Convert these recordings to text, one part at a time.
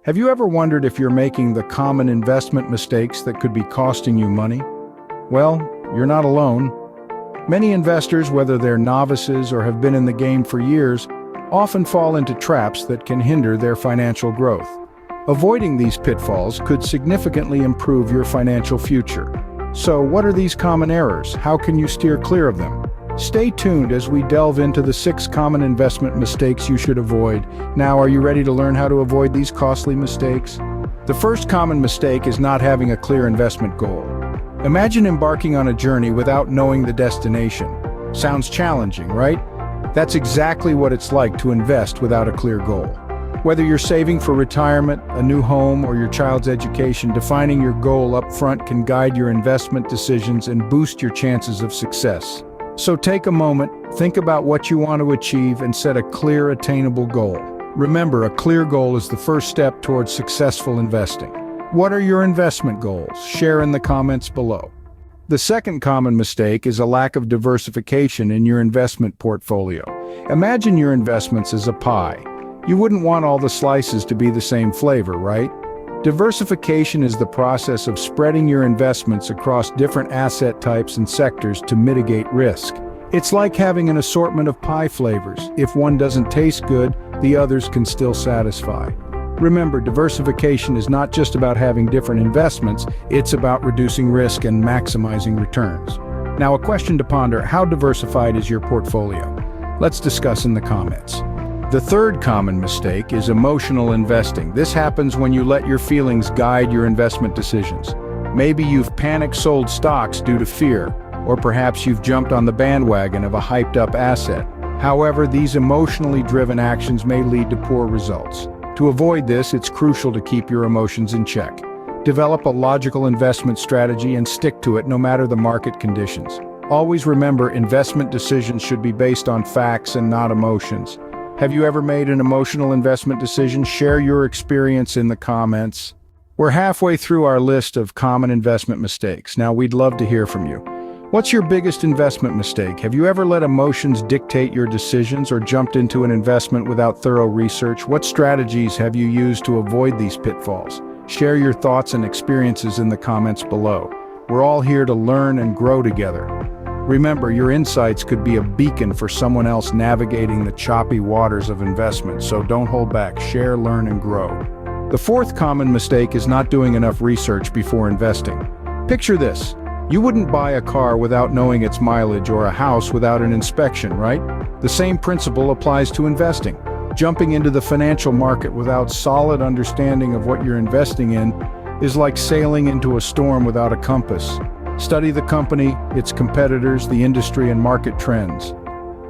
Have you ever wondered if you're making the common investment mistakes that could be costing you money? Well, you're not alone. Many investors, whether they're novices or have been in the game for years, often fall into traps that can hinder their financial growth. Avoiding these pitfalls could significantly improve your financial future. So, what are these common errors? How can you steer clear of them? Stay tuned as we delve into the 6 common investment mistakes you should avoid. Now, are you ready to learn how to avoid these costly mistakes? The first common mistake is not having a clear investment goal. Imagine embarking on a journey without knowing the destination. Sounds challenging, right? That's exactly what it's like to invest without a clear goal. Whether you're saving for retirement, a new home, or your child's education, defining your goal up front can guide your investment decisions and boost your chances of success. So take a moment, think about what you want to achieve, and set a clear, attainable goal. Remember, a clear goal is the first step towards successful investing. What are your investment goals? Share in the comments below. The second common mistake is a lack of diversification in your investment portfolio. Imagine your investments as a pie. You wouldn't want all the slices to be the same flavor, right? Diversification is the process of spreading your investments across different asset types and sectors to mitigate risk. It's like having an assortment of pie flavors. If one doesn't taste good, the others can still satisfy. Remember, diversification is not just about having different investments, it's about reducing risk and maximizing returns. Now, a question to ponder: how diversified is your portfolio? Let's discuss in the comments. The third common mistake is emotional investing. This happens when you let your feelings guide your investment decisions. Maybe you've panic sold stocks due to fear, or perhaps you've jumped on the bandwagon of a hyped-up asset. However, these emotionally driven actions may lead to poor results. To avoid this, it's crucial to keep your emotions in check. Develop a logical investment strategy and stick to it no matter the market conditions. Always remember, investment decisions should be based on facts and not emotions. Have you ever made an emotional investment decision? Share your experience in the comments. We're halfway through our list of common investment mistakes. Now, we'd love to hear from you. What's your biggest investment mistake? Have you ever let emotions dictate your decisions or jumped into an investment without thorough research? What strategies have you used to avoid these pitfalls? Share your thoughts and experiences in the comments below. We're all here to learn and grow together. Remember, your insights could be a beacon for someone else navigating the choppy waters of investment, so don't hold back. Share, learn, and grow. The fourth common mistake is not doing enough research before investing. Picture this: you wouldn't buy a car without knowing its mileage or a house without an inspection, right? The same principle applies to investing. Jumping into the financial market without solid understanding of what you're investing in is like sailing into a storm without a compass. Study the company, its competitors, the industry, and market trends.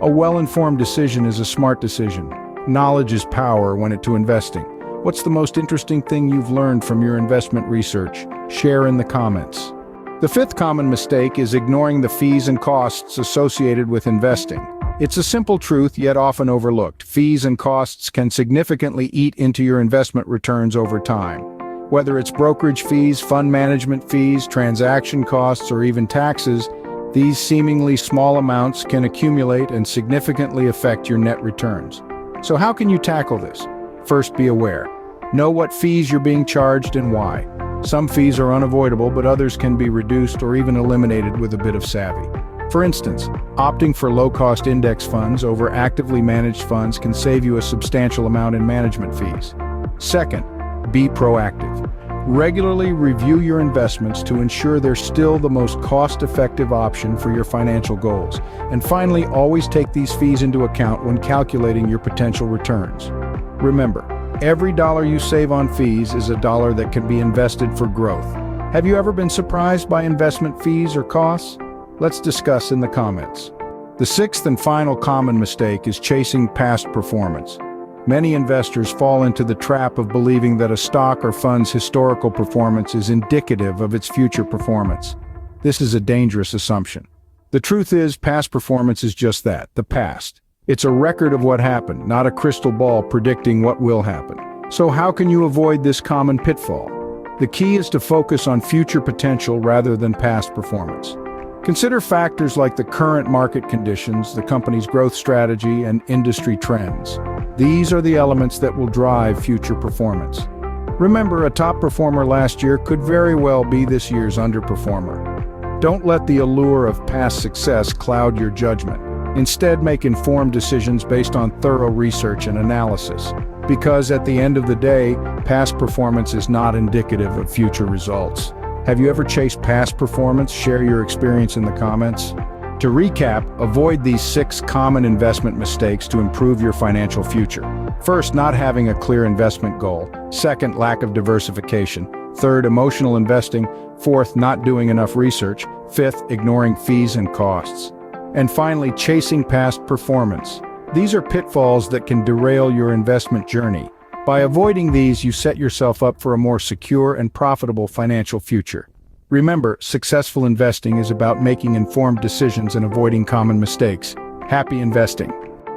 A well-informed decision is a smart decision. Knowledge is power when it to investing. What's the most interesting thing you've learned from your investment research? Share in the comments. The fifth common mistake is ignoring the fees and costs associated with investing. It's a simple truth, yet often overlooked. Fees and costs can significantly eat into your investment returns over time. Whether it's brokerage fees, fund management fees, transaction costs, or even taxes, these seemingly small amounts can accumulate and significantly affect your net returns. So how can you tackle this? First, be aware. Know what fees you're being charged and why. Some fees are unavoidable, but others can be reduced or even eliminated with a bit of savvy. For instance, opting for low-cost index funds over actively managed funds can save you a substantial amount in management fees. Second, be proactive. Regularly review your investments to ensure they're still the most cost-effective option for your financial goals. And finally, always take these fees into account when calculating your potential returns. Remember, every dollar you save on fees is a dollar that can be invested for growth. Have you ever been surprised by investment fees or costs? Let's discuss in the comments. The sixth and final common mistake is chasing past performance. Many investors fall into the trap of believing that a stock or fund's historical performance is indicative of its future performance. This is a dangerous assumption. The truth is, past performance is just that, the past. It's a record of what happened, not a crystal ball predicting what will happen. So how can you avoid this common pitfall? The key is to focus on future potential rather than past performance. Consider factors like the current market conditions, the company's growth strategy, and industry trends. These are the elements that will drive future performance. Remember, a top performer last year could very well be this year's underperformer. Don't let the allure of past success cloud your judgment. Instead, make informed decisions based on thorough research and analysis. Because at the end of the day, past performance is not indicative of future results. Have you ever chased past performance? Share your experience in the comments. To recap, avoid these 6 common investment mistakes to improve your financial future. First, not having a clear investment goal. Second, lack of diversification. Third, emotional investing. Fourth, not doing enough research. Fifth, ignoring fees and costs. And finally, chasing past performance. These are pitfalls that can derail your investment journey. By avoiding these, you set yourself up for a more secure and profitable financial future. Remember, successful investing is about making informed decisions and avoiding common mistakes. Happy investing.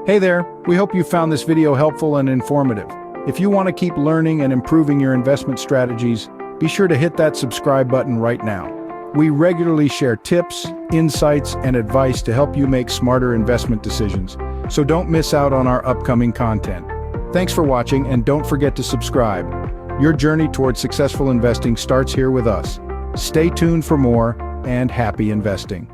Hey there, we hope you found this video helpful and informative. If you want to keep learning and improving your investment strategies, be sure to hit that subscribe button right now. We regularly share tips, insights, and advice to help you make smarter investment decisions, so don't miss out on our upcoming content. Thanks for watching, and don't forget to subscribe. Your journey towards successful investing starts here with us. Stay tuned for more, and happy investing.